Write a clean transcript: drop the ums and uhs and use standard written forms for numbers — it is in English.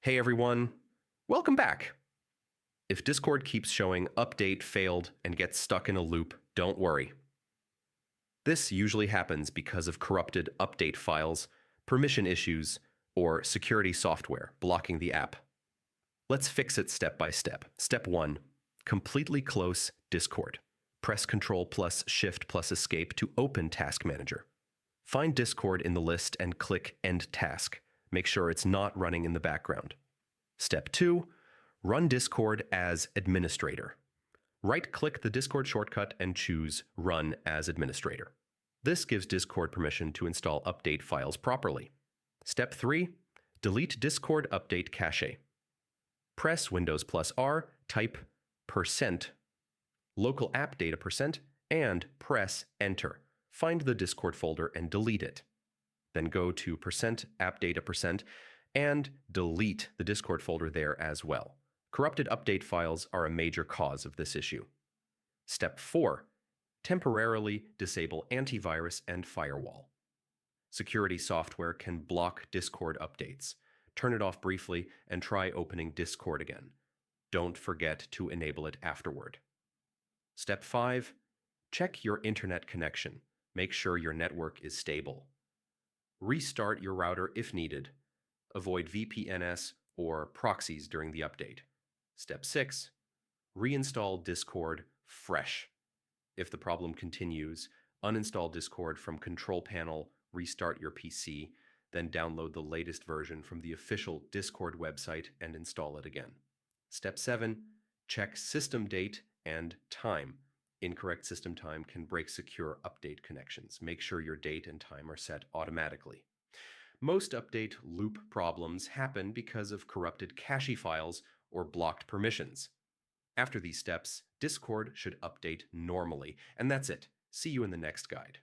Hey everyone, welcome back. If Discord keeps showing update failed and gets stuck in a loop, don't worry. This usually happens because of corrupted update files, permission issues, or security software blocking the app. Let's fix it step by step. Step 1. Completely close Discord. Press Ctrl plus Shift plus Escape to open Task Manager. Find Discord in the list and click End Task. Make sure it's not running in the background. Step 2. Run Discord as administrator. Right-click the Discord shortcut and choose Run as Administrator. This gives Discord permission to install update files properly. Step 3. Delete Discord update cache. Press Windows plus R, type %, local app data %, and press Enter. Find the Discord folder and delete it. Then go to %app data %, and delete the Discord folder there as well. Corrupted update files are a major cause of this issue. Step 4. Temporarily disable antivirus and firewall. Security software can block Discord updates. Turn it off briefly and try opening Discord again. Don't forget to enable it afterward. Step 5. Check your internet connection. Make sure your network is stable. Restart your router if needed. Avoid VPNs or proxies during the update. Step 6. Reinstall Discord fresh. If the problem continues, uninstall Discord from Control Panel, restart your PC, then download the latest version from the official Discord website and install it again. Step 7. Check system date and time. Incorrect system time can break secure update connections. Make sure your date and time are set automatically. Most update loop problems happen because of corrupted cache files or blocked permissions. After these steps, Discord should update normally. And that's it. See you in the next guide.